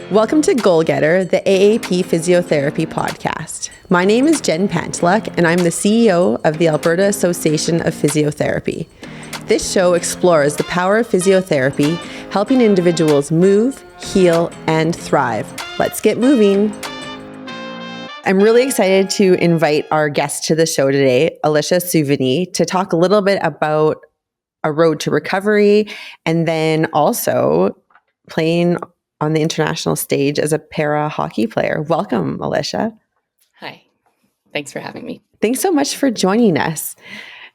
Welcome to Goal Getter, the AAP Physiotherapy podcast. My name is Jen Panteluk, and I'm the CEO of the Alberta Association of Physiotherapy. This show explores the power of physiotherapy, helping individuals move, heal, and thrive. Let's get moving. I'm really excited to invite our guest to the show today, Alicia Souvigny, to talk a little bit about a road to recovery and then also playing on the international stage as a para hockey player. Welcome, Alicia. Hi. Thanks for having me. Thanks so much for joining us.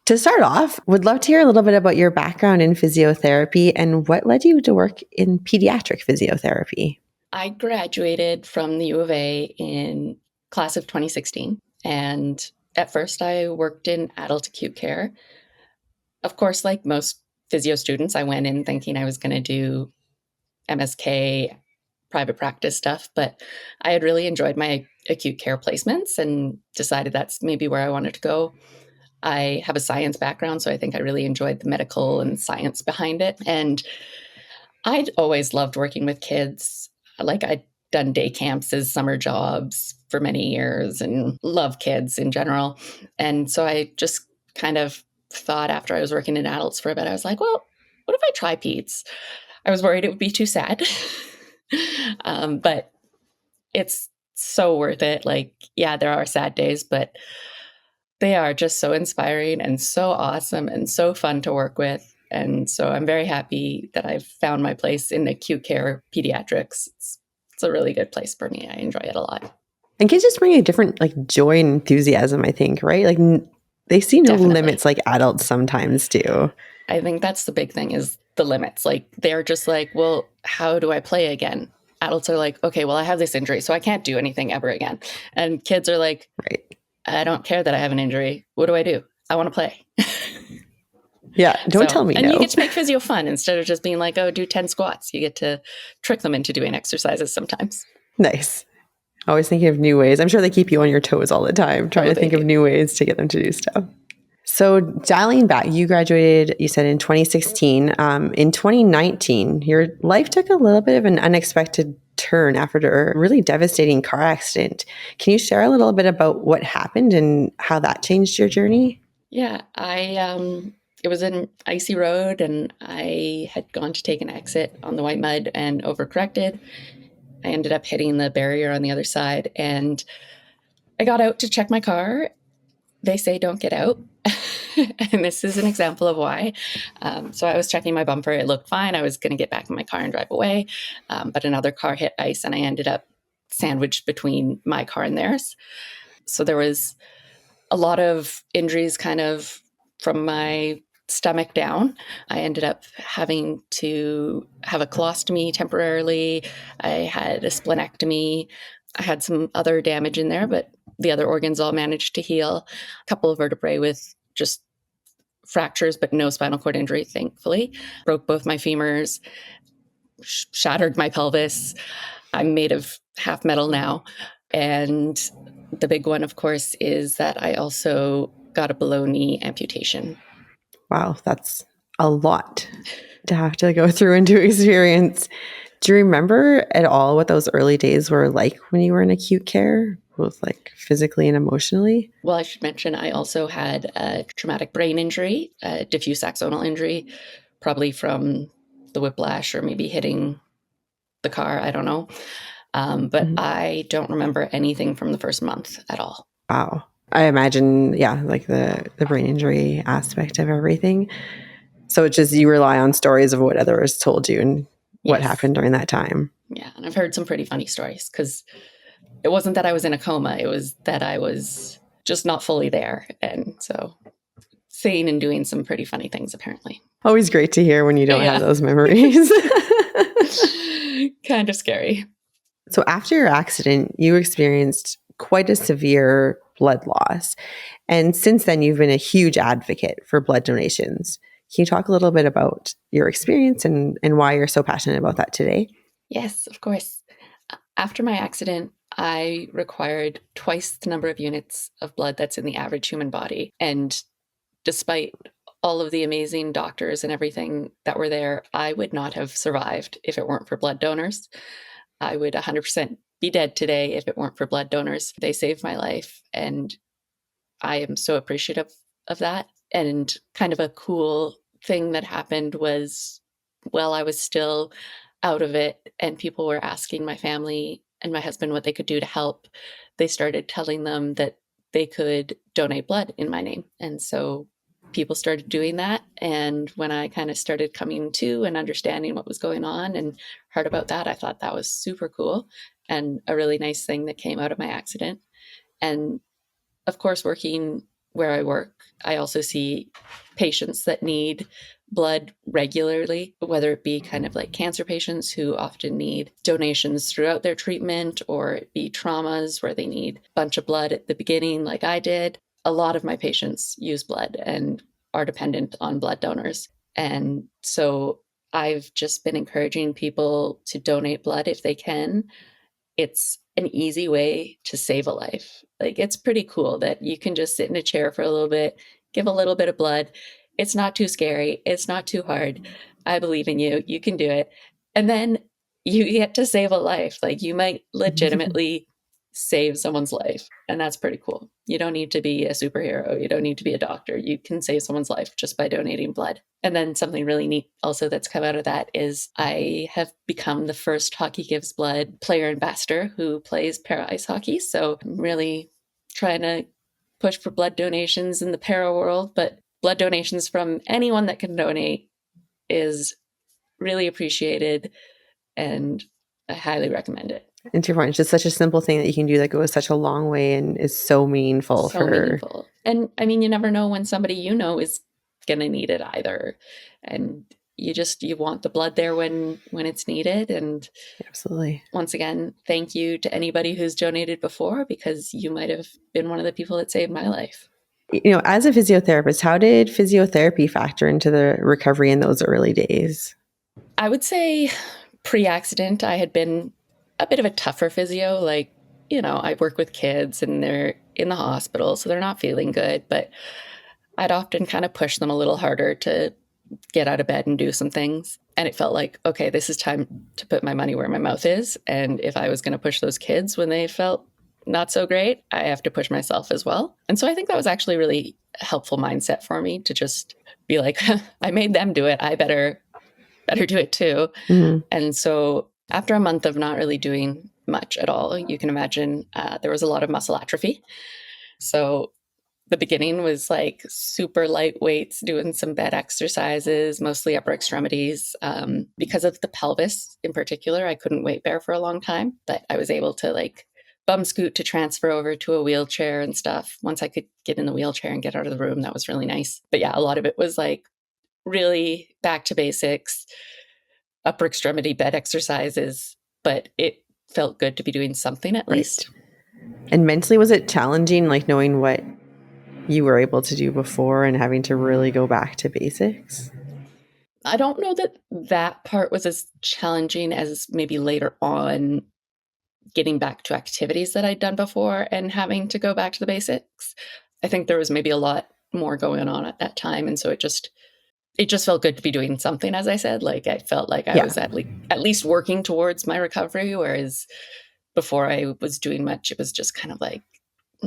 To start off, would love to hear a little bit about your background in physiotherapy and what led you to work in pediatric physiotherapy. I graduated from the U of A in class of 2016. And at first I worked in adult acute care. Of course, like most physio students, I went in thinking I was going to do MSK private practice stuff, but I had really enjoyed my acute care placements and decided that's maybe where I wanted to go. I have a science background, so I think I really enjoyed the medical and science behind it. And I'd always loved working with kids. Like I'd done day camps as summer jobs for many years and love kids in general. And so I just kind of thought after I was working in adults for a bit, I was like, well, what if I try peds? I was worried it would be too sad, but it's so worth it. Like, yeah, there are sad days, but they are just so inspiring and so awesome and so fun to work with. And so I'm very happy that I've found my place in acute care pediatrics. It's a really good place for me. I enjoy it a lot. And kids just bring a different joy and enthusiasm, I think, right? They see no Definitely. limits like adults sometimes do. I think that's the big thing is the limits. Like they're just like, well, how do I play again? Adults are like, okay, well, I have this injury, so I can't do anything ever again. And kids are like, right. I don't care that I have an injury. What do? I want to play. Yeah, don't tell me and no. You get to make physio fun instead of just being like, oh, do 10 squats. You get to trick them into doing exercises sometimes. Nice. Always thinking of new ways. I'm sure they keep you on your toes all the time, trying to think of new ways to get them to do stuff. So dialing back, you graduated, you said in 2016. In 2019, your life took a little bit of an unexpected turn after a really devastating car accident. Can you share a little bit about what happened and how that changed your journey? Yeah, it was an icy road and I had gone to take an exit on the white mud and overcorrected. I ended up hitting the barrier on the other side and I got out to check my car. They say don't get out. And this is an example of why. So I was checking my bumper. It looked fine. I was going to get back in my car and drive away. But another car hit ice and I ended up sandwiched between my car and theirs. So there was a lot of injuries kind of from my stomach down. I ended up having to have a colostomy temporarily. I had a splenectomy. I had some other damage in there, but the other organs all managed to heal. A couple of vertebrae with just fractures, but no spinal cord injury, thankfully. Broke both my femurs, shattered my pelvis. I'm made of half metal now. And the big one, of course, is that I also got a below knee amputation. Wow, that's a lot to have to go through and to experience. Do you remember at all what those early days were like when you were in acute care, both physically and emotionally? Well, I should mention I also had a traumatic brain injury, a diffuse axonal injury, probably from the whiplash or maybe hitting the car. I don't know. But I don't remember anything from the first month at all. Wow. I imagine, the brain injury aspect of everything. So it's just you rely on stories of what others told you and what happened during that time. Yeah. And I've heard some pretty funny stories because it wasn't that I was in a coma. It was that I was just not fully there. And so saying and doing some pretty funny things, apparently. Always great to hear when you don't have those memories. Kind of scary. So after your accident, you experienced quite a severe blood loss. And since then, you've been a huge advocate for blood donations. Can you talk a little bit about your experience and why you're so passionate about that today? Yes, of course. After my accident, I required twice the number of units of blood that's in the average human body. And despite all of the amazing doctors and everything that were there, I would not have survived if it weren't for blood donors. I would 100% be dead today if it weren't for blood donors. They saved my life, and I am so appreciative of that. And kind of a cool thing that happened was while I was still out of it and people were asking my family and my husband what they could do to help, they started telling them that they could donate blood in my name. And so people started doing that. And when I kind of started coming to and understanding what was going on and heard about that, I thought that was super cool and a really nice thing that came out of my accident. And of course, working where I work, I also see patients that need blood regularly, whether it be kind of like cancer patients who often need donations throughout their treatment, or it be traumas where they need a bunch of blood at the beginning, like I did. A lot of my patients use blood and are dependent on blood donors. And so I've just been encouraging people to donate blood if they can. It's an easy way to save a life. Like, it's pretty cool that you can just sit in a chair for a little bit, give a little bit of blood. It's not too scary. It's not too hard. I believe in you. You can do it. And then you get to save a life. Like, you might legitimately save someone's life. And that's pretty cool. You don't need to be a superhero. You don't need to be a doctor. You can save someone's life just by donating blood. And then something really neat also that's come out of that is I have become the first Hockey Gives Blood player ambassador who plays para ice hockey. So I'm really trying to push for blood donations in the para world, but blood donations from anyone that can donate is really appreciated, and I highly recommend it. And to your point, it's just such a simple thing that you can do that goes such a long way and is so meaningful meaningful. And I mean, you never know when somebody is going to need it either. And you want the blood there when it's needed. And absolutely. Once again, thank you to anybody who's donated before, because you might have been one of the people that saved my life. As a physiotherapist, how did physiotherapy factor into the recovery in those early days? I would say pre-accident, I had been a bit of a tougher physio. Like, I work with kids and they're in the hospital, so they're not feeling good, but I'd often kind of push them a little harder to get out of bed and do some things. And it felt like, okay, this is time to put my money where my mouth is. And if I was going to push those kids when they felt not so great, I have to push myself as well. And so I think that was actually a really helpful mindset for me to just be like, I made them do it. I better do it too. Mm-hmm. And so after a month of not really doing much at all, you can imagine there was a lot of muscle atrophy. So the beginning was like super light weights, doing some bed exercises, mostly upper extremities. Because of the pelvis in particular, I couldn't weight bear for a long time, but I was able to like bum scoot to transfer over to a wheelchair and stuff. Once I could get in the wheelchair and get out of the room, that was really nice. But yeah, a lot of it was like really back to basics, upper extremity bed exercises, but it felt good to be doing something at least. And mentally, was it challenging, like knowing what you were able to do before and having to really go back to basics? I don't know that part was as challenging as maybe later on getting back to activities that I'd done before and having to go back to the basics. I think there was maybe a lot more going on at that time. And so it just felt good to be doing something, as I said. Like, I felt like I was at least working towards my recovery, whereas before I was doing much, it was just kind of like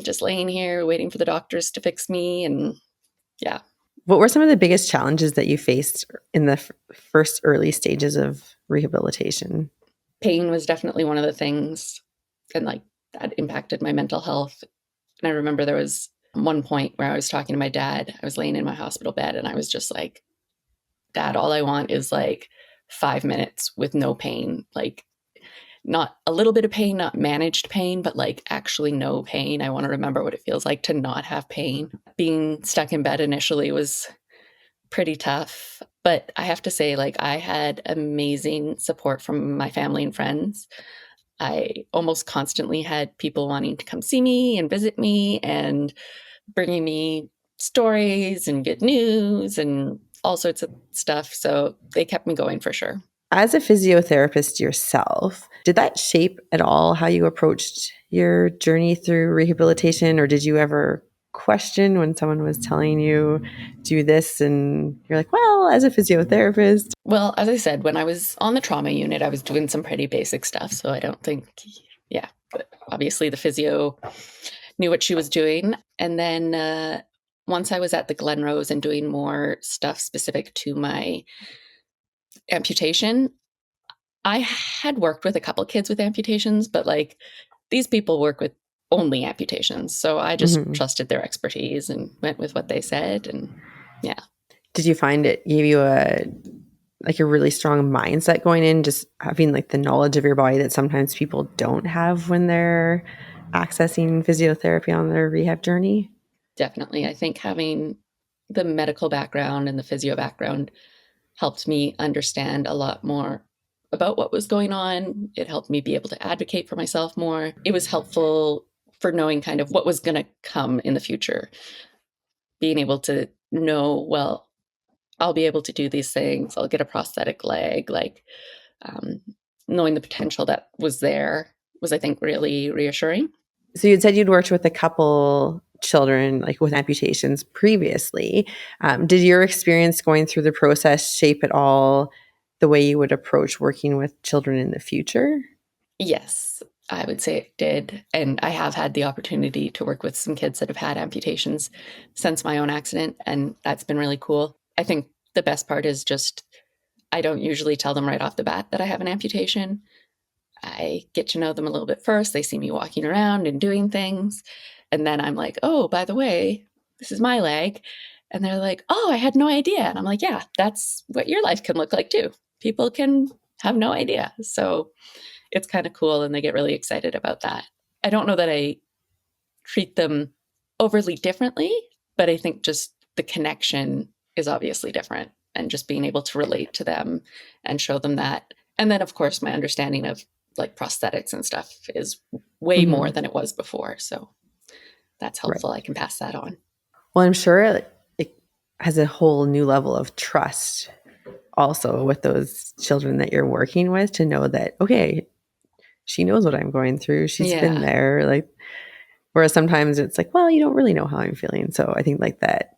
just laying here waiting for the doctors to fix me. And yeah. What were some of the biggest challenges that you faced in the first early stages of rehabilitation? Pain was definitely one of the things, and like that impacted my mental health. And I remember there was one point where I was talking to my dad. I was laying in my hospital bed and I was just like, Dad, all I want is like 5 minutes with no pain. Like, not a little bit of pain, not managed pain, but like actually no pain. I want to remember what it feels like to not have pain. Being stuck in bed initially was pretty tough, but I have to say, like, I had amazing support from my family and friends. I almost constantly had people wanting to come see me and visit me and bringing me stories and good news and all sorts of stuff. So they kept me going for sure. As a physiotherapist yourself, did that shape at all how you approached your journey through rehabilitation, or did you ever question when someone was telling you do this and you're like, well, as a physiotherapist? Well, as I said, when I was on the trauma unit, I was doing some pretty basic stuff. So I don't think, yeah, but obviously the physio knew what she was doing. And then once I was at the Glenrose and doing more stuff specific to my amputation, I had worked with a couple kids with amputations, but like these people work with only amputations. So I just trusted their expertise and went with what they said. And yeah. Did you find it gave you a really strong mindset going in, just having like the knowledge of your body that sometimes people don't have when they're accessing physiotherapy on their rehab journey? Definitely. I think having the medical background and the physio background helped me understand a lot more about what was going on. It helped me be able to advocate for myself more. It was helpful for knowing kind of what was going to come in the future. Being able to know, well, I'll be able to do these things. I'll get a prosthetic leg. Like knowing the potential that was there was, I think, really reassuring. So you'd said you'd worked with a couple children like with amputations previously. Did your experience going through the process shape at all the way you would approach working with children in the future? Yes, I would say it did. And I have had the opportunity to work with some kids that have had amputations since my own accident, and that's been really cool. I think the best part is just I don't usually tell them right off the bat that I have an amputation. I get to know them a little bit first. They see me walking around and doing things. And then I'm like, oh, by the way, this is my leg. And they're like, oh, I had no idea. And I'm like, yeah, that's what your life can look like too. People can have no idea. So it's kind of cool. And they get really excited about that. I don't know that I treat them overly differently, but I think just the connection is obviously different, and just being able to relate to them and show them that. And then, of course, my understanding of like prosthetics and stuff is way more than it was before. So that's helpful. Right. I can pass that on. Well, I'm sure it has a whole new level of trust also with those children that you're working with, to know that, okay, she knows what I'm going through. She's been there. Like, whereas sometimes it's like, well, you don't really know how I'm feeling. So I think like that,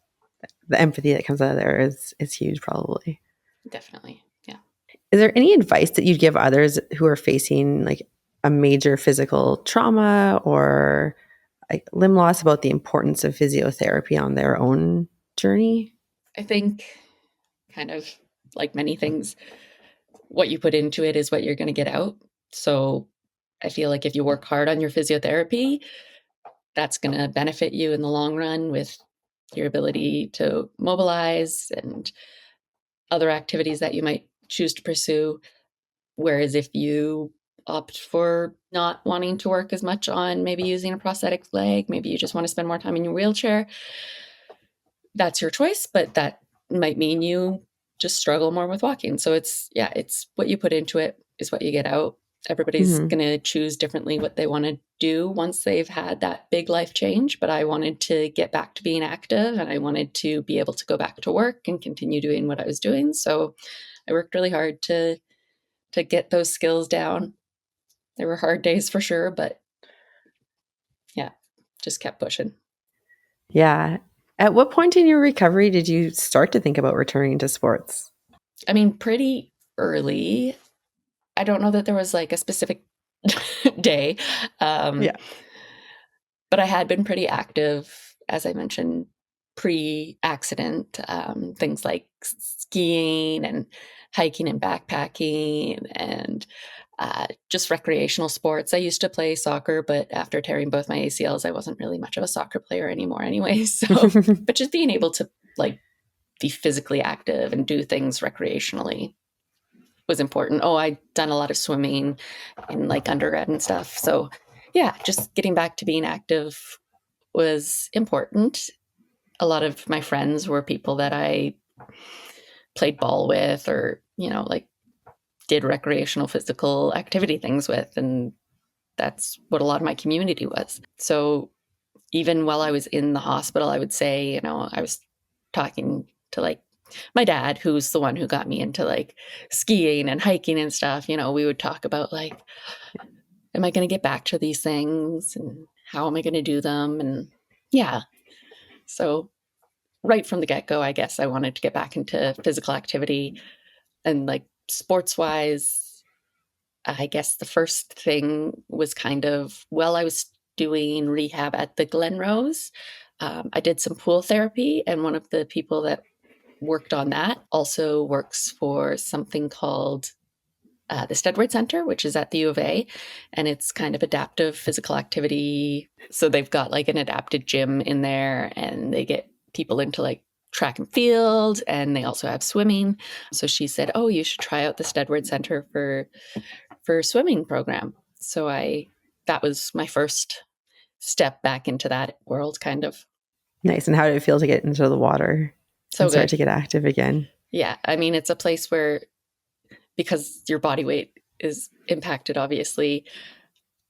the empathy that comes out of there is huge, probably. Definitely. Yeah. Is there any advice that you'd give others who are facing like a major physical trauma or like limb loss about the importance of physiotherapy on their own journey? I think kind of like many things, what you put into it is what you're going to get out. So I feel like if you work hard on your physiotherapy, that's going to benefit you in the long run with your ability to mobilize and other activities that you might choose to pursue. Whereas if you opt for not wanting to work as much on maybe using a prosthetic leg, maybe you just want to spend more time in your wheelchair, that's your choice, but that might mean you just struggle more with walking. So it's what you put into it is what you get out. Everybody's going to choose differently what they want to do once they've had that big life change. But I wanted to get back to being active, and I wanted to be able to go back to work and continue doing what I was doing. So I worked really hard to get those skills down. There were hard days for sure, but yeah, just kept pushing. Yeah. At what point in your recovery did you start to think about returning to sports? I mean, pretty early. I don't know that there was like a specific day. But I had been pretty active, as I mentioned, pre-accident, things like skiing and hiking and backpacking and just recreational sports. I used to play soccer, but after tearing both my ACLs, I wasn't really much of a soccer player anymore anyway. So, but just being able to like be physically active and do things recreationally was important. Oh, I'd done a lot of swimming in like undergrad and stuff. So yeah, just getting back to being active was important. A lot of my friends were people that I played ball with, or, like did recreational physical activity things with. And that's what a lot of my community was. So even while I was in the hospital, I would say, I was talking to like my dad, who's the one who got me into like skiing and hiking and stuff. We would talk about like, am I going to get back to these things and how am I going to do them? And yeah, So right from the get-go, I guess I wanted to get back into physical activity. And like sports wise, I guess the first thing was kind of, well, I was doing rehab at the Glenrose. I did some pool therapy, and one of the people that worked on that also works for something called the Sledge Center, which is at the U of A, and it's kind of adaptive physical activity. So they've got like an adapted gym in there, and they get people into like track and field, and they also have swimming. So she said, "Oh, you should try out the Sledge Center for swimming program." So that was my first step back into that world, kind of. Nice. And how did it feel to get into the water So and start good. to get active again? Yeah, I mean, it's a place where, because your body weight is impacted, obviously,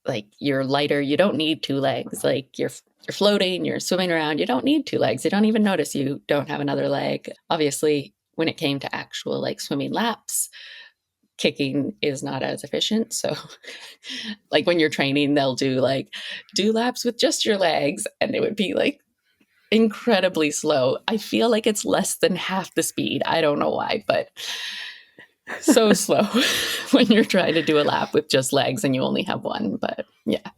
like you're lighter, you don't need two legs. Like you're floating, you're swimming around, you don't need two legs. You don't even notice you don't have another leg. Obviously, when it came to actual like swimming laps, kicking is not as efficient. So like when you're training, they'll do laps with just your legs, and it would be like incredibly slow. I feel like it's less than half the speed. I don't know why, but so slow when you're trying to do a lap with just legs and you only have one. But yeah.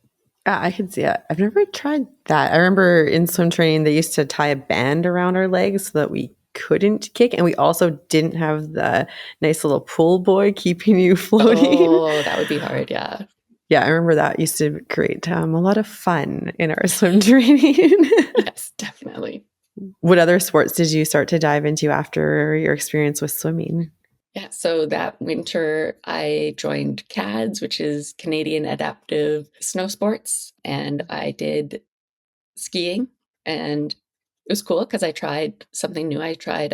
I can see it. I've never tried that. I remember in swim training, they used to tie a band around our legs so that we couldn't kick. And we also didn't have the nice little pool boy keeping you floating. Oh, that would be hard. Yeah. Yeah, I remember that used to create a lot of fun in our swim training. Yes, definitely. What other sports did you start to dive into after your experience with swimming? Yeah, so that winter I joined CADS, which is Canadian Adaptive Snow Sports, and I did skiing, and it was cool because I tried something new. I tried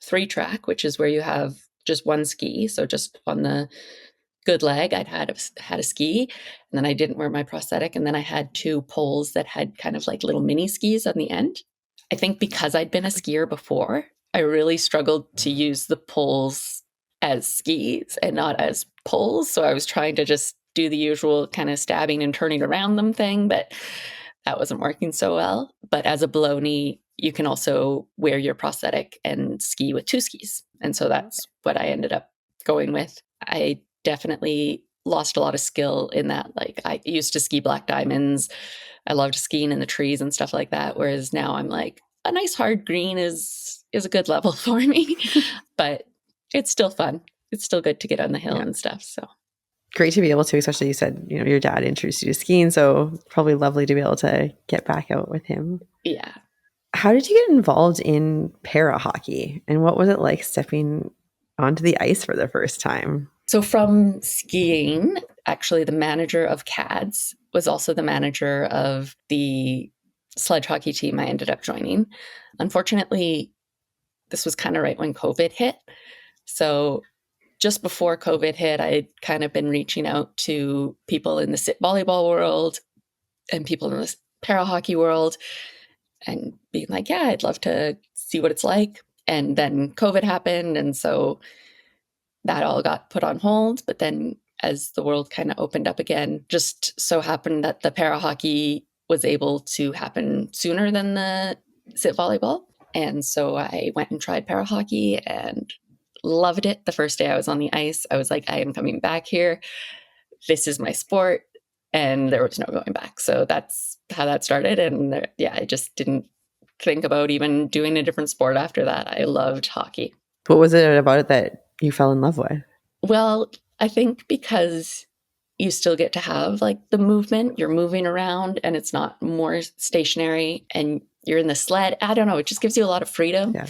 3-track, which is where you have just one ski, so just on the good leg, I'd had a ski, and then I didn't wear my prosthetic, and then I had 2 poles that had kind of like little mini skis on the end. I think because I'd been a skier before, I really struggled to use the poles as skis and not as poles. So I was trying to just do the usual kind of stabbing and turning around them thing, but that wasn't working so well. But as a below knee, you can also wear your prosthetic and ski with 2 skis. And so that's what I ended up going with. I definitely lost a lot of skill in that. Like I used to ski black diamonds. I loved skiing in the trees and stuff like that. Whereas now I'm like, a nice hard green is a good level for me, but it's still fun. It's still good to get on the hill and stuff. So great to be able to, especially you said, your dad introduced you to skiing. So probably lovely to be able to get back out with him. Yeah. How did you get involved in para hockey, and what was it like stepping onto the ice for the first time? So from skiing, actually the manager of CADS was also the manager of the sledge hockey team I ended up joining. Unfortunately, this was kind of right when COVID hit. So just before COVID hit, I'd kind of been reaching out to people in the sit volleyball world and people in the para hockey world and being like, yeah, I'd love to see what it's like. And then COVID happened. And so that all got put on hold. But then as the world kind of opened up again, just so happened that the para hockey was able to happen sooner than the sit volleyball. And so I went and tried para hockey and loved it. The first day I was on the ice, I was like, I am coming back here. This is my sport. And there was no going back. So that's how that started. And I just didn't think about even doing a different sport after that. I loved hockey. What was it about it that you fell in love with? Well, I think because you still get to have like the movement, you're moving around and it's not more stationary and you're in the sled. I don't know. It just gives you a lot of freedom. Yeah.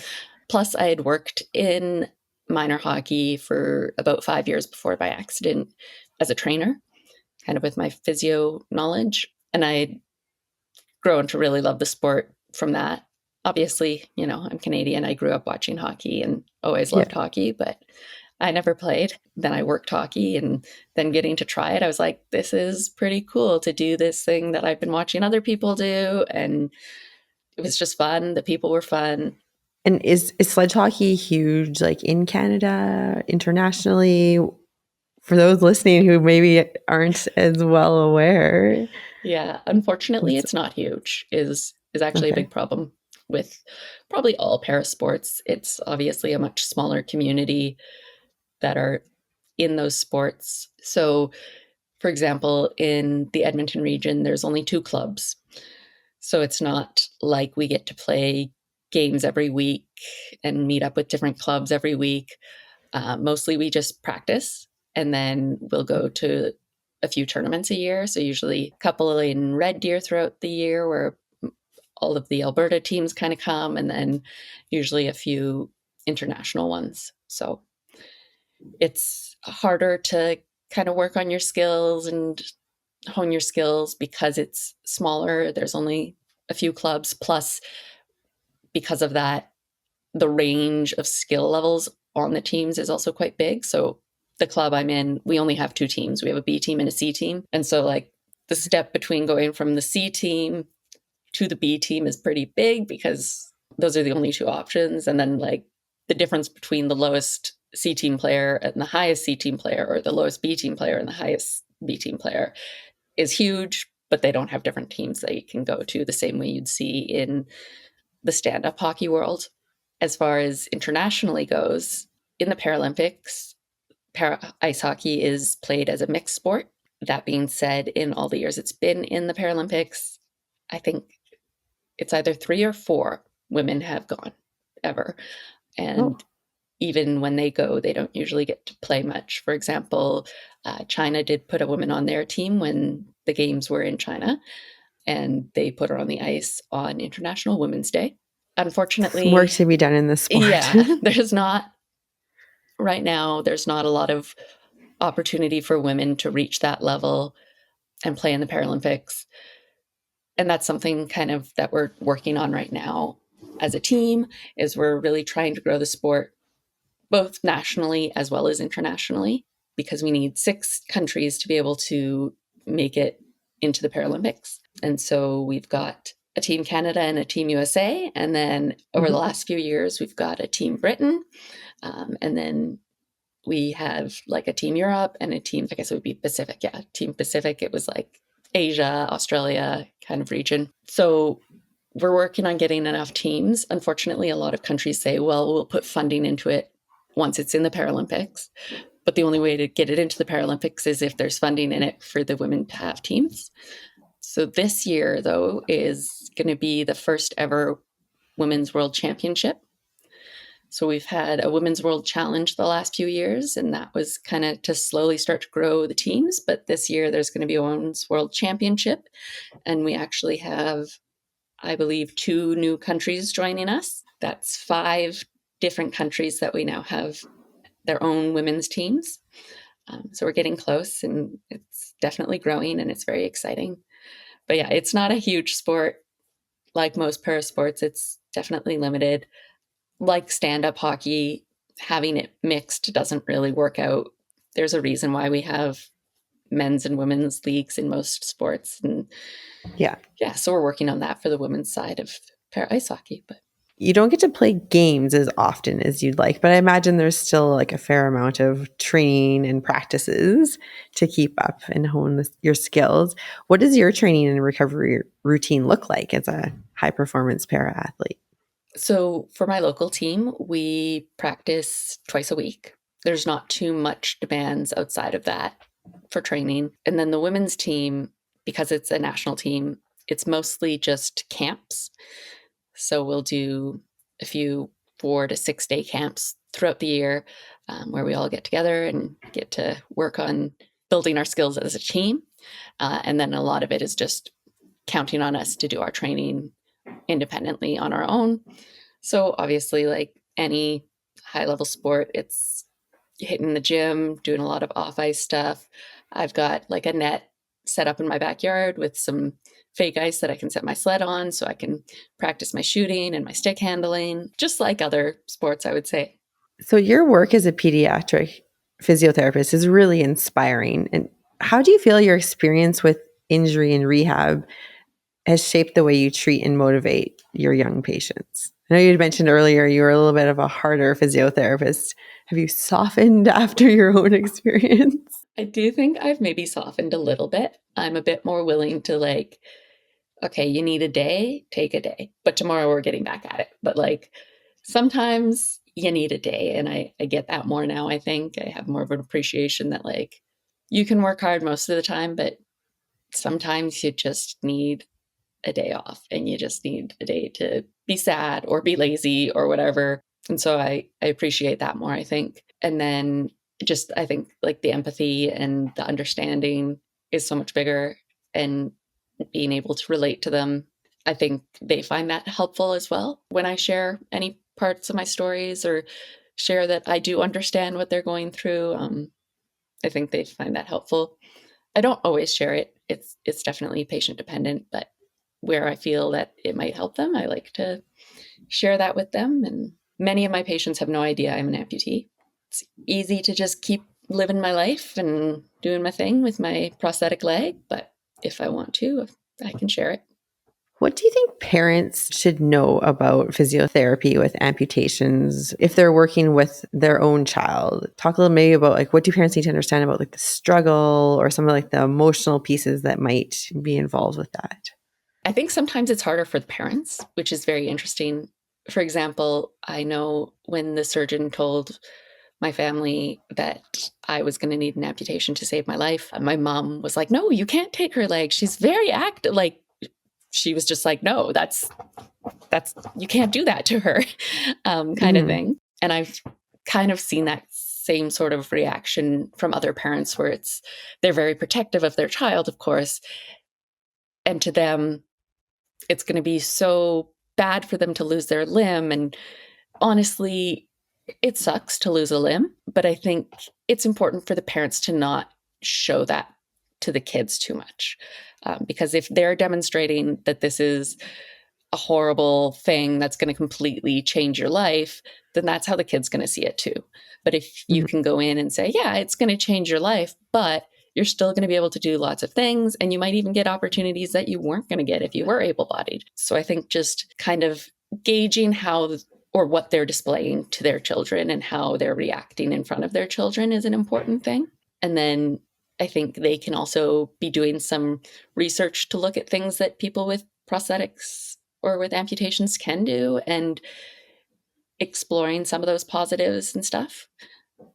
Plus I had worked in minor hockey for about 5 years before my accident as a trainer, kind of with my physio knowledge. And I'd grown to really love the sport from that. Obviously, I'm Canadian. I grew up watching hockey and always loved hockey, but I never played. Then I worked hockey, and then getting to try it, I was like, this is pretty cool to do this thing that I've been watching other people do. And it was just fun. The people were fun. And is sledge hockey huge, like in Canada, internationally? For those listening who maybe aren't as well aware. Yeah, unfortunately, it's not huge. Is actually a big problem. with probably all parasports. It's obviously a much smaller community that are in those sports. So, for example, in the Edmonton region, there's only 2 clubs. So it's not like we get to play games every week and meet up with different clubs every week. Mostly we just practice, and then we'll go to a few tournaments a year. So usually a couple in Red Deer throughout the year where all of the Alberta teams kind of come, and then usually a few international ones. So it's harder to kind of work on your skills and hone your skills because it's smaller. There's only a few clubs. Plus, because of that, the range of skill levels on the teams is also quite big. So the club I'm in, we only have 2 teams. We have a B team and a C team. And so like the step between going from the C team to the B team is pretty big because those are the only 2 options. And then like the difference between the lowest C team player and the highest C team player, or the lowest B team player and the highest B team player, is huge, but they don't have different teams that you can go to the same way you'd see in the stand-up hockey world. As far as internationally goes, in the Paralympics, para ice hockey is played as a mixed sport. That being said, in all the years it's been in the Paralympics, I think it's either 3 or 4 women have gone ever. And even when they go, they don't usually get to play much. For example, China did put a woman on their team when the games were in China, and they put her on the ice on International Women's Day. Unfortunately, Some work to be done in this sport. Yeah, there's not right now. There's not a lot of opportunity for women to reach that level and play in the Paralympics. And that's something kind of that we're working on right now as a team, is we're really trying to grow the sport both nationally as well as internationally, because we need 6 countries to be able to make it into the Paralympics. And so we've got a Team Canada and a Team USA. And then over the last few years, we've got a Team Britain. And then we have like a Team Europe and a team, I guess it would be Pacific. Yeah, Team Pacific. It was like Asia, Australia kind of region. So we're working on getting enough teams. Unfortunately, a lot of countries say, well, we'll put funding into it once it's in the Paralympics. But the only way to get it into the Paralympics is if there's funding in it for the women to have teams. So this year, though, is going to be the first ever Women's World Championship. So we've had a Women's World Challenge the last few years, and that was kind of to slowly start to grow the teams. But this year there's going to be a Women's World Championship, and we actually have, I believe, 2 new countries joining us. That's 5 different countries that we now have their own women's teams. So we're getting close, and it's definitely growing, and it's very exciting. But yeah, it's not a huge sport like most parasports. It's definitely limited. Like stand-up hockey, having it mixed doesn't really work out. There's a reason why we have men's and women's leagues in most sports. And yeah, so we're working on that for the women's side of para ice hockey. But you don't get to play games as often as you'd like, but I imagine there's still like a fair amount of training and practices to keep up and hone your skills. What does your training and recovery routine look like as a high performance para athlete? So for my local team, we practice twice a week. There's not too much demands outside of that for training. And then the women's team, because it's a national team, it's mostly just camps. So we'll do a few 4 to 6 day camps throughout the year, where we all get together and get to work on building our skills as a team. And then a lot of it is just counting on us to do our training independently on our own. So obviously, like any high level sport, it's hitting the gym, doing a lot of off ice stuff. I've got like a net set up in my backyard with some fake ice that I can set my sled on, so I can practice my shooting and my stick handling, just like other sports, I would say. So your work as a pediatric physiotherapist is really inspiring. And how do you feel your experience with injury and rehab has shaped the way you treat and motivate your young patients? I know you mentioned earlier you were a little bit of a harder physiotherapist. Have you softened after your own experience? I do think I've maybe softened a little bit. I'm a bit more willing to like okay, you need a day, take a day, but tomorrow we're getting back at it. But like sometimes you need a day. And I get that more now. I think I have more of an appreciation that like you can work hard most of the time, but sometimes you just need a day off and you just need a day to be sad or be lazy or whatever. And so I appreciate that more, I think. And then just, I think like the empathy and the understanding is so much bigger, and being able to relate to them. I think they find that helpful as well when I share any parts of my stories or share that I do understand what they're going through. I think they find that helpful. I don't always share it. It's definitely patient dependent, but where I feel that it might help them, I like to share that with them. And many of my patients have no idea I'm an amputee. It's easy to just keep living my life and doing my thing with my prosthetic leg, but if I want to, I can share it. What do you think parents should know about physiotherapy with amputations if they're working with their own child? Talk a little maybe about like what do parents need to understand about like the struggle or some of like the emotional pieces that might be involved with that? I think sometimes it's harder for the parents, which is very interesting. For example, I know when the surgeon told my family that I was going to need an amputation to save my life, my mom was like, "No, you can't take her leg. She's very active." Like she was just like, "No, that's you can't do that to her," kind of thing. And I've kind of seen that same sort of reaction from other parents where they're very protective of their child, of course, and to them it's going to be so bad for them to lose their limb. And honestly, it sucks to lose a limb, but I think it's important for the parents to not show that to the kids too much. Because if they're demonstrating that this is a horrible thing that's going to completely change your life, then that's how the kid's going to see it too. But if you can go in and say, yeah, it's going to change your life, but you're still going to be able to do lots of things. And you might even get opportunities that you weren't going to get if you were able-bodied. So I think just kind of gauging how or what they're displaying to their children and how they're reacting in front of their children is an important thing. And then I think they can also be doing some research to look at things that people with prosthetics or with amputations can do and exploring some of those positives and stuff.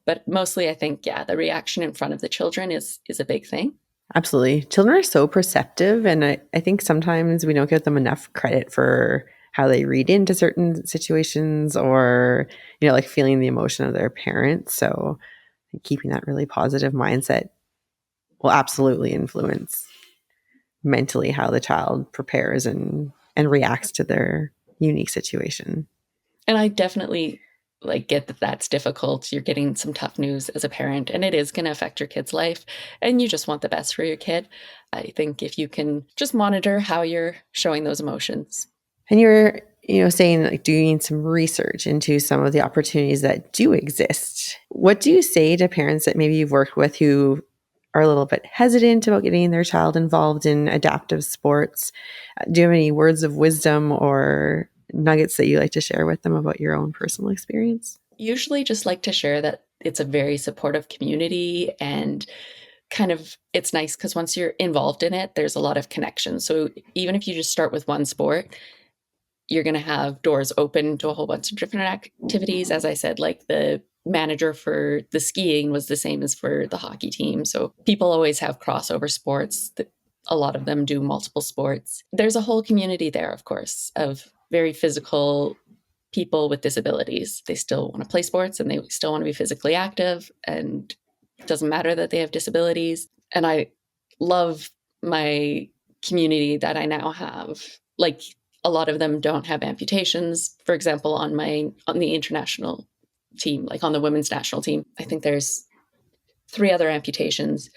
But mostly I think, yeah, the reaction in front of the children is a big thing. Absolutely. Children are so perceptive, and I think sometimes we don't give them enough credit for how they read into certain situations or, like feeling the emotion of their parents. So keeping that really positive mindset will absolutely influence mentally how the child prepares and reacts to their unique situation. And I definitely get that that's difficult. You're getting some tough news as a parent, and it is going to affect your kid's life, and you just want the best for your kid. I think if you can just monitor how you're showing those emotions. And you're, saying like doing some research into some of the opportunities that do exist. What do you say to parents that maybe you've worked with who are a little bit hesitant about getting their child involved in adaptive sports? Do you have any words of wisdom or nuggets that you like to share with them about your own personal experience? Usually just like to share that it's a very supportive community, and kind of it's nice because once you're involved in it, there's a lot of connections. So even if you just start with one sport, you're going to have doors open to a whole bunch of different activities. As I said, like the manager for the skiing was the same as for the hockey team. So people always have crossover sports. A lot of them do multiple sports. There's a whole community there, of course, of very physical people with disabilities. They still want to play sports and they still want to be physically active, and it doesn't matter that they have disabilities. And I love my community that I now have. Like a lot of them don't have amputations. For example, on the international team, like on the women's national team, I think there's 3 other amputations,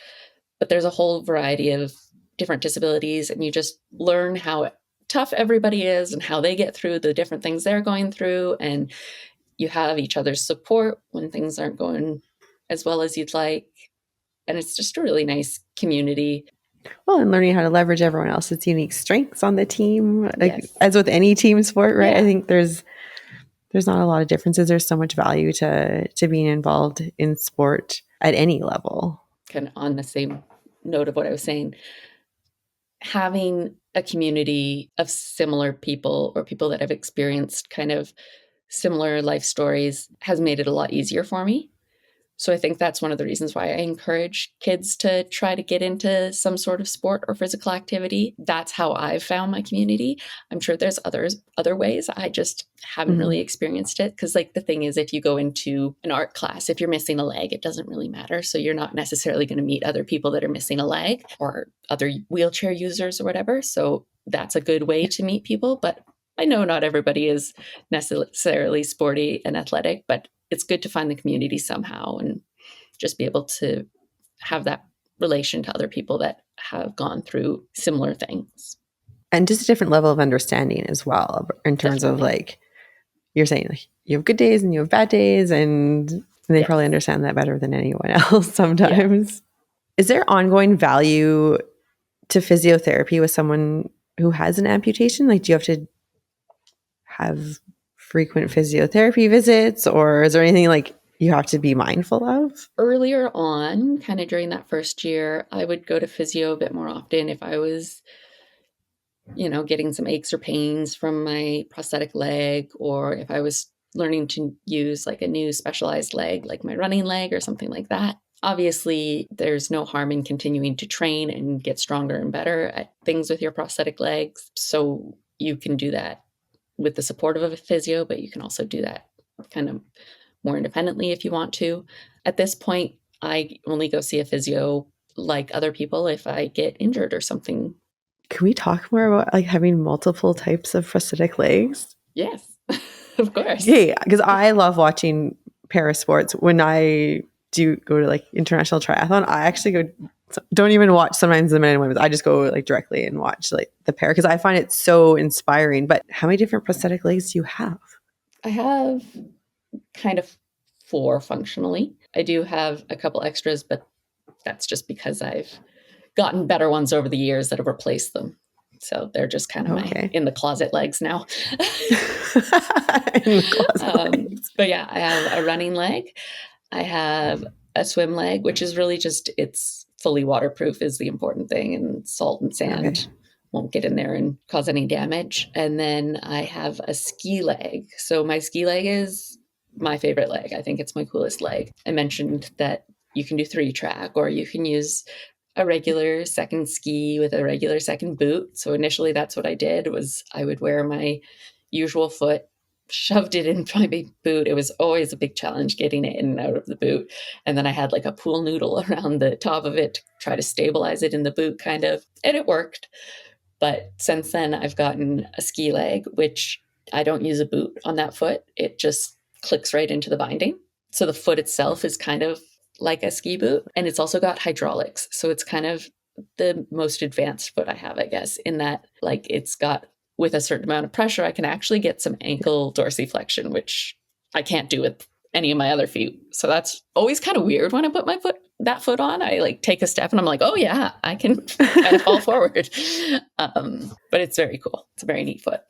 but there's a whole variety of different disabilities, and you just learn how tough everybody is and how they get through the different things they're going through, and you have each other's support when things aren't going as well as you'd like. And it's just a really nice community. Well, and learning how to leverage everyone else's unique strengths on the team, Yes. as with any team sport, right? Yeah. I think there's not a lot of differences. There's so much value to being involved in sport at any level. Kind of on the same note of what I was saying, having a community of similar people or people that have experienced kind of similar life stories has made it a lot easier for me. So I think that's one of the reasons why I encourage kids to try to get into some sort of sport or physical activity. That's how I've found my community. I'm sure there's other ways. I just haven't really experienced it. Because like the thing is, if you go into an art class, if you're missing a leg, it doesn't really matter. So you're not necessarily going to meet other people that are missing a leg or other wheelchair users or whatever. So that's a good way to meet people. But I know not everybody is necessarily sporty and athletic, but it's good to find the community somehow and just be able to have that relation to other people that have gone through similar things. And just a different level of understanding as well in terms of like, you're saying like you have good days and you have bad days and they probably understand that better than anyone else sometimes. Yeah. Is there ongoing value to physiotherapy with someone who has an amputation? Like, do you have to have frequent physiotherapy visits, or is there anything like you have to be mindful of? Earlier on, kind of during that first year, I would go to physio a bit more often if I was, getting some aches or pains from my prosthetic leg, or if I was learning to use like a new specialized leg, like my running leg or something like that. Obviously, there's no harm in continuing to train and get stronger and better at things with your prosthetic legs. So you can do that with the support of a physio, but you can also do that kind of more independently if you want to. At this point, I only go see a physio like other people if I get injured or something. Can we talk more about like having multiple types of prosthetic legs? Yes, of course. Yeah, because I love watching para sports. When I do go to like international triathlon, I actually don't even watch sometimes the men and women's. I just go like directly and watch like the pair because I find it so inspiring. But how many different prosthetic legs do you have? I have kind of 4 functionally. I do have a couple extras, but that's just because I've gotten better ones over the years that have replaced them. So they're just kind of my in the closet legs now. In the closet legs. But yeah, I have a running leg. I have a swim leg, which is really just, it's fully waterproof is the important thing, and salt and sand won't get in there and cause any damage. And then I have a ski leg. So my ski leg is my favorite leg. I think it's my coolest leg. I mentioned that you can do 3-track, or you can use a regular second ski with a regular second boot. So initially that's what I did, was I would wear my usual foot, shoved it in my big boot. It was always a big challenge getting it in and out of the boot. And then I had like a pool noodle around the top of it to try to stabilize it in the boot kind of, and it worked. But since then I've gotten a ski leg, which I don't use a boot on that foot. It just clicks right into the binding. So the foot itself is kind of like a ski boot, and it's also got hydraulics. So it's kind of the most advanced foot I have, I guess, in that like it's got, with a certain amount of pressure, I can actually get some ankle dorsiflexion, which I can't do with any of my other feet. So that's always kind of weird when I put that foot on. I like take a step and I'm like, oh yeah, I can kind of fall forward. But it's very cool. It's a very neat foot.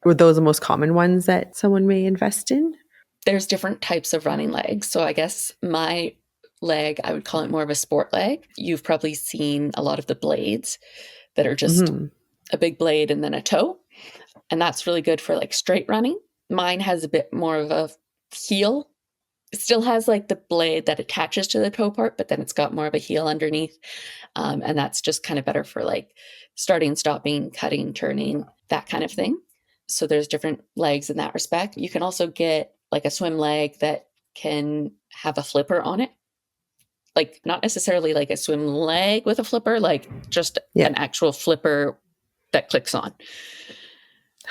Were those the most common ones that someone may invest in? There's different types of running legs. So I guess my leg, I would call it more of a sport leg. You've probably seen a lot of the blades that are just a big blade and then a toe. And that's really good for like straight running. Mine has a bit more of a heel. It still has like the blade that attaches to the toe part, but then it's got more of a heel underneath. And that's just kind of better for like starting, stopping, cutting, turning, that kind of thing. So there's different legs in that respect. You can also get like a swim leg that can have a flipper on it. Like not necessarily like a swim leg with a flipper, like just an actual flipper that clicks on.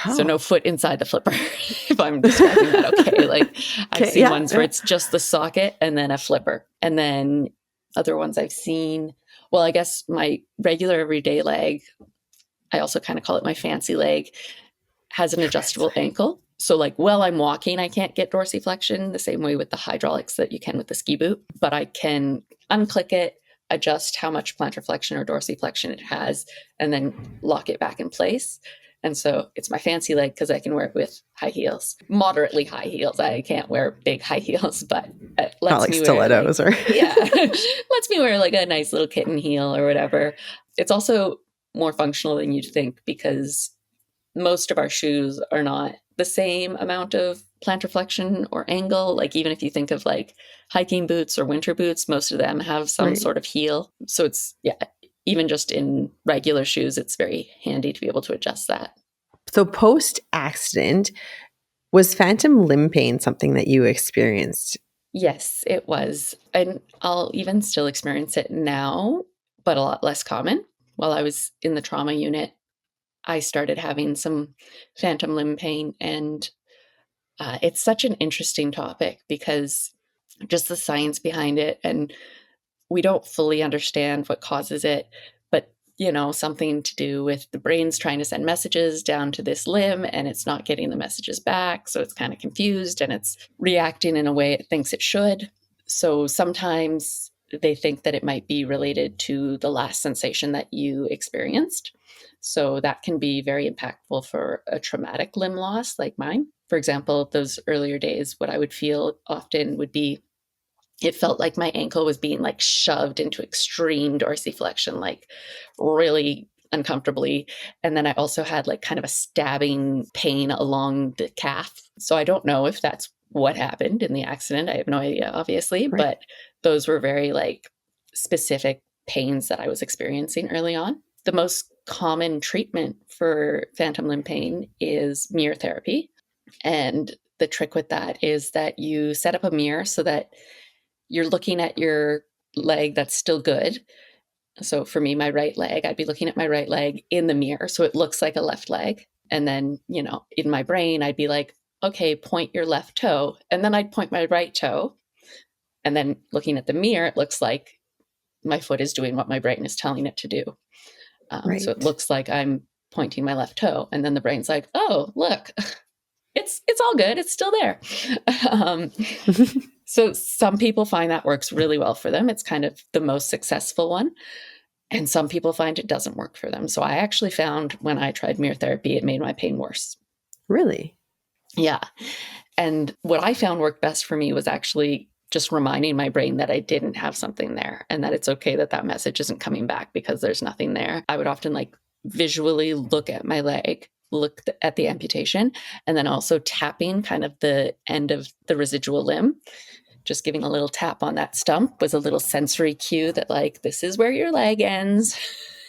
Oh. So no foot inside the flipper, if I'm describing that okay. Like I've seen ones where it's just the socket and then a flipper. And then other ones I've seen, well, I guess my regular everyday leg, I also kind of call it my fancy leg, has an adjustable ankle. So like while I'm walking, I can't get dorsiflexion the same way with the hydraulics that you can with the ski boot, but I can unclick it, adjust how much plantar flexion or dorsiflexion it has, and then lock it back in place. And so it's my fancy leg because I can wear it with high heels, moderately high heels. I can't wear big high heels, but it lets not like me stilettos wear, lets me wear like a nice little kitten heel or whatever. It's also more functional than you'd think, because most of our shoes are not the same amount of plantar flexion or angle. Like even if you think of like hiking boots or winter boots, most of them have some sort of heel. So it's, even just in regular shoes, it's very handy to be able to adjust that. So post accident, was phantom limb pain something that you experienced? Yes, it was. And I'll even still experience it now, but a lot less common. While I was in the trauma unit, I started having some phantom limb pain, and it's such an interesting topic because just the science behind it, and we don't fully understand what causes it, but something to do with the brain's trying to send messages down to this limb and it's not getting the messages back. So it's kind of confused and it's reacting in a way it thinks it should. So sometimes they think that it might be related to the last sensation that you experienced. So that can be very impactful for a traumatic limb loss like mine. For example, those earlier days, what I would feel often would be, it felt like my ankle was being like shoved into extreme dorsiflexion, like really uncomfortably. And then I also had like kind of a stabbing pain along the calf. So I don't know if that's what happened in the accident. I have no idea, obviously, but those were very like specific pains that I was experiencing early on. The most common treatment for phantom limb pain is mirror therapy. And the trick with that is that you set up a mirror so that you're looking at your leg that's still good. So for me, my right leg, I'd be looking at my right leg in the mirror, so it looks like a left leg. And then, in my brain, I'd be like, okay, point your left toe. And then I'd point my right toe. And then looking at the mirror, it looks like my foot is doing what my brain is telling it to do. So it looks like I'm pointing my left toe. And then the brain's like, oh, look, it's all good. It's still there. So some people find that works really well for them. It's kind of the most successful one. And some people find it doesn't work for them. So I actually found when I tried mirror therapy, it made my pain worse. Really? Yeah. And what I found worked best for me was actually just reminding my brain that I didn't have something there and that it's okay that that message isn't coming back because there's nothing there. I would often like visually look at my leg, look at the amputation, and then also tapping kind of the end of the residual limb. Just giving a little tap on that stump was a little sensory cue that like, this is where your leg ends.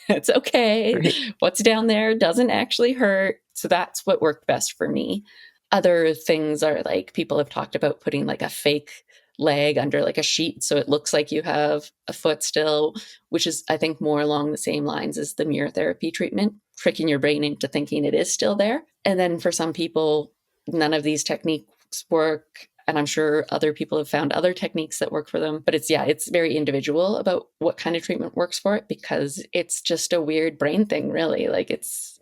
It's okay. Right. What's down there doesn't actually hurt. So that's what worked best for me. Other things are like, people have talked about putting like a fake leg under like a sheet so it looks like you have a foot still, which is, I think, more along the same lines as the mirror therapy treatment, tricking your brain into thinking it is still there. And then for some people, none of these techniques work. And I'm sure other people have found other techniques that work for them. But it's very individual about what kind of treatment works for it, because it's just a weird brain thing, really. Like it's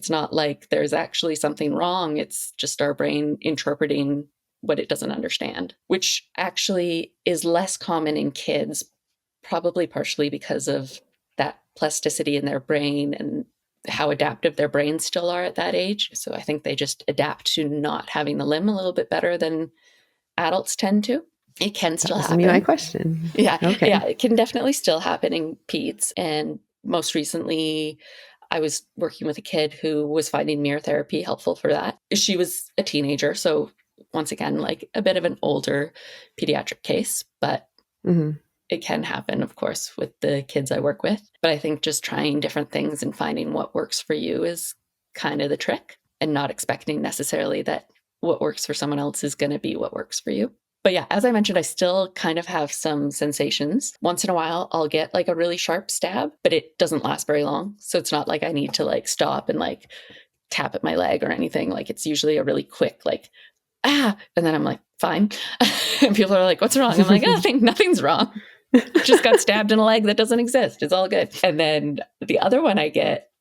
not like there's actually something wrong. It's just our brain interpreting what it doesn't understand, which actually is less common in kids, probably partially because of that plasticity in their brain and how adaptive their brains still are at that age. So I think they just adapt to not having the limb a little bit better than adults tend to. It can still happen. That was my question. Yeah. Okay. Yeah, it can definitely still happen in peds. And most recently, I was working with a kid who was finding mirror therapy helpful for that. She was a teenager. So once again, like a bit of an older pediatric case, but it can happen, of course, with the kids I work with. But I think just trying different things and finding what works for you is kind of the trick, and not expecting necessarily that what works for someone else is going to be what works for you. But yeah, as I mentioned, I still kind of have some sensations. Once in a while, I'll get like a really sharp stab, but it doesn't last very long. So it's not like I need to like stop and like tap at my leg or anything. Like it's usually a really quick like, and then I'm like, fine. And people are like, what's wrong? I'm like, I think nothing's wrong. Just got stabbed in a leg that doesn't exist. It's all good. And then the other one I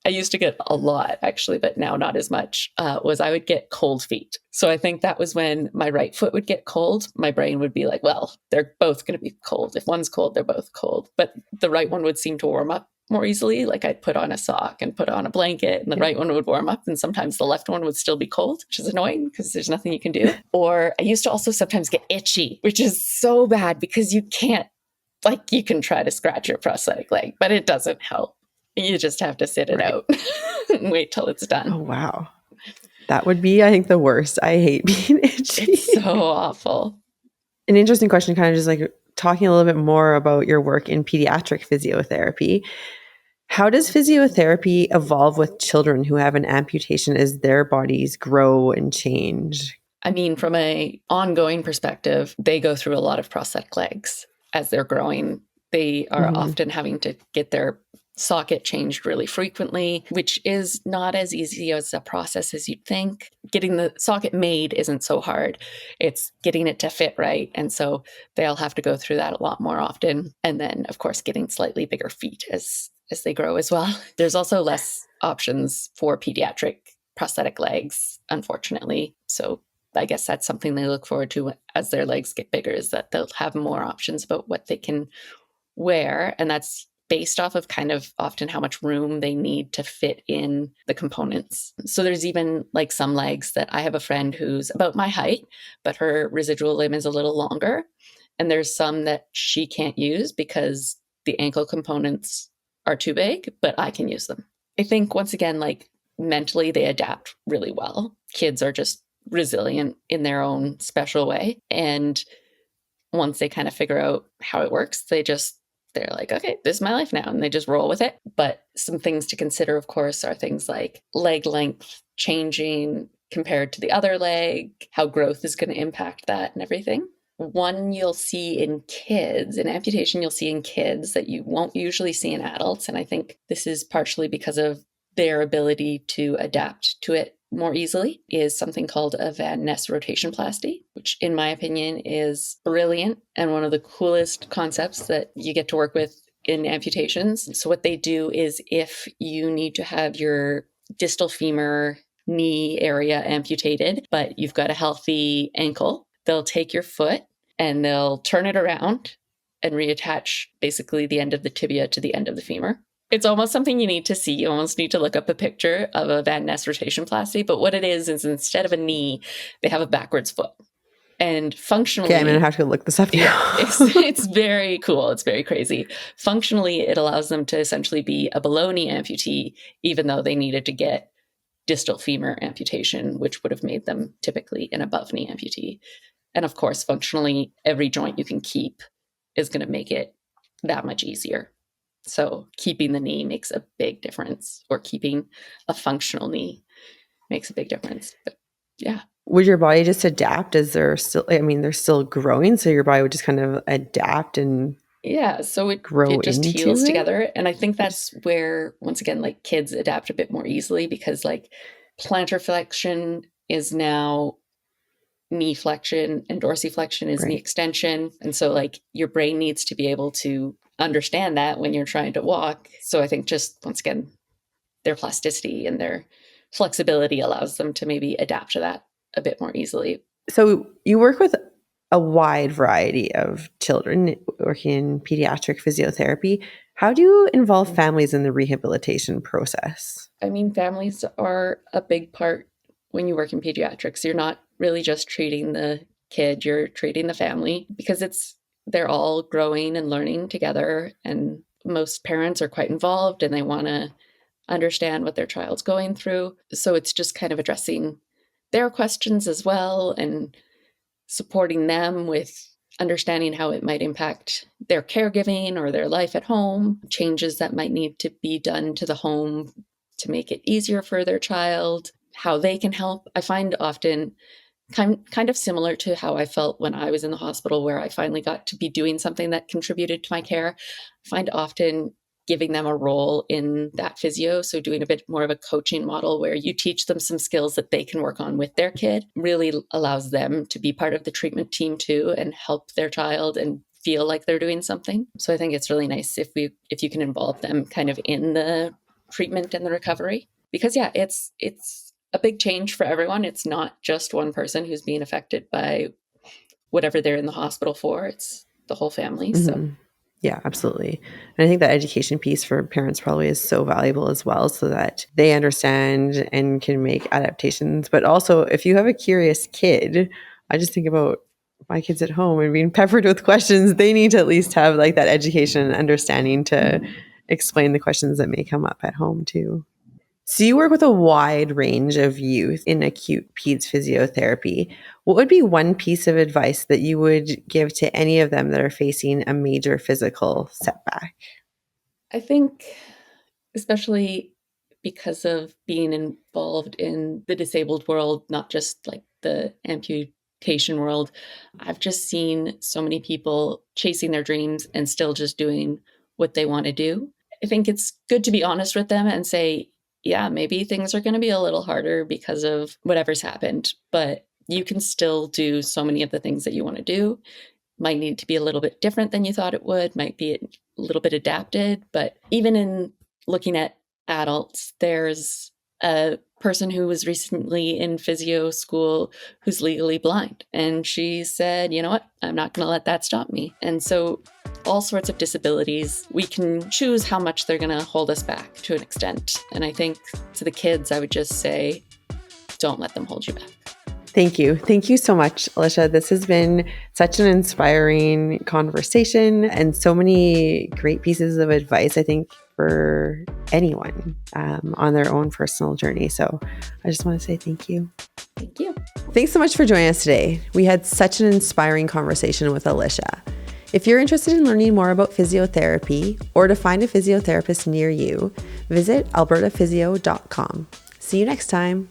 used to get a lot actually, but now not as much, was I would get cold feet. So I think that was when my right foot would get cold. My brain would be like, well, they're both going to be cold. If one's cold, they're both cold. But the right one would seem to warm up more easily. Like I'd put on a sock and put on a blanket and the right one would warm up, and sometimes the left one would still be cold, which is annoying because there's nothing you can do. Or I used to also sometimes get itchy, which is so bad because you can't, like you can try to scratch your prosthetic leg, but it doesn't help. You just have to sit it Right. out and wait till it's done. Oh, wow. That would be, I think, the worst. I hate being itchy. It's so awful. An interesting question, kind of just like talking a little bit more about your work in pediatric physiotherapy. How does physiotherapy evolve with children who have an amputation as their bodies grow and change? I mean, from an ongoing perspective, they go through a lot of prosthetic legs as they're growing. They are often having to get their socket changed really frequently, which is not as easy as a process as you'd think. Getting the socket made isn't so hard. It's getting it to fit right. And so they'll have to go through that a lot more often. And then, of course, getting slightly bigger feet as they grow as well. There's also less options for pediatric prosthetic legs, unfortunately. So I guess that's something they look forward to as their legs get bigger, is that they'll have more options about what they can wear. And that's based off of kind of often how much room they need to fit in the components. So there's even like some legs that I have a friend who's about my height, but her residual limb is a little longer. And there's some that she can't use because the ankle components are too big, but I can use them. I think once again, like mentally, they adapt really well. Kids are just resilient in their own special way. And once they kind of figure out how it works, they're like, okay, this is my life now. And they just roll with it. But some things to consider, of course, are things like leg length changing compared to the other leg, how growth is going to impact that and everything. One you'll see in kids, an amputation you'll see in kids that you won't usually see in adults. And I think this is partially because of their ability to adapt to it more easily, is something called a Van Ness rotationplasty, which in my opinion is brilliant and one of the coolest concepts that you get to work with in amputations. So what they do is, if you need to have your distal femur knee area amputated, but you've got a healthy ankle, they'll take your foot and they'll turn it around and reattach basically the end of the tibia to the end of the femur. It's almost something you need to see. You almost need to look up a picture of a Van Ness rotationplasty. But what it is instead of a knee, they have a backwards foot. And functionally... Okay, I'm going to have to look this up now. Yeah, it's very cool. It's very crazy. Functionally, it allows them to essentially be a below-knee amputee, even though they needed to get distal femur amputation, which would have made them typically an above-knee amputee. And of course, functionally, every joint you can keep is going to make it that much easier. So keeping the knee makes a big difference, or keeping a functional knee makes a big difference. But yeah. Would your body just adapt as they're still growing? So your body would just kind of adapt and so it just into heals it? together. And I think that's where, once again, like kids adapt a bit more easily, because like plantar flexion is now knee flexion and dorsiflexion is knee extension. And so like your brain needs to be able to understand that when you're trying to walk. So I think just, once again, their plasticity and their flexibility allows them to maybe adapt to that a bit more easily. So you work with a wide variety of children working in pediatric physiotherapy. How do you involve families in the rehabilitation process? I mean, families are a big part when you work in pediatrics. You're not really just treating the kid, you're treating the family, because they're all growing and learning together. And most parents are quite involved and they want to understand what their child's going through. So it's just kind of addressing their questions as well and supporting them with understanding how it might impact their caregiving or their life at home, changes that might need to be done to the home to make it easier for their child, how they can help. I find often kind of similar to how I felt when I was in the hospital, where I finally got to be doing something that contributed to my care. I find often giving them a role in that physio, so doing a bit more of a coaching model where you teach them some skills that they can work on with their kid, really allows them to be part of the treatment team too and help their child and feel like they're doing something. So I think it's really nice if you can involve them kind of in the treatment and the recovery, because it's a big change for everyone. It's not just one person who's being affected by whatever they're in the hospital for. It's the whole family. So yeah, absolutely. And I think that education piece for parents probably is so valuable as well, so that they understand and can make adaptations. But also, if you have a curious kid, I just think about my kids at home and being peppered with questions. They need to at least have like that education and understanding to explain the questions that may come up at home too. So you work with a wide range of youth in acute peds physiotherapy. What would be one piece of advice that you would give to any of them that are facing a major physical setback? I think, especially because of being involved in the disabled world, not just like the amputation world, I've just seen so many people chasing their dreams and still just doing what they want to do. I think it's good to be honest with them and say, yeah, maybe things are going to be a little harder because of whatever's happened, but you can still do so many of the things that you want to do. Might need to be a little bit different than you thought it would, might be a little bit adapted. But even in looking at adults, there's a person who was recently in physio school who's legally blind. And she said, you know what, I'm not going to let that stop me. And so all sorts of disabilities, we can choose how much they're going to hold us back to an extent. And I think to the kids, I would just say, don't let them hold you back. Thank you. Thank you so much, Alicia. This has been such an inspiring conversation and so many great pieces of advice, I think, for anyone on their own personal journey. So I just want to say thank you. Thank you. Thanks so much for joining us today. We had such an inspiring conversation with Alicia. If you're interested in learning more about physiotherapy or to find a physiotherapist near you, visit albertaphysio.com. See you next time.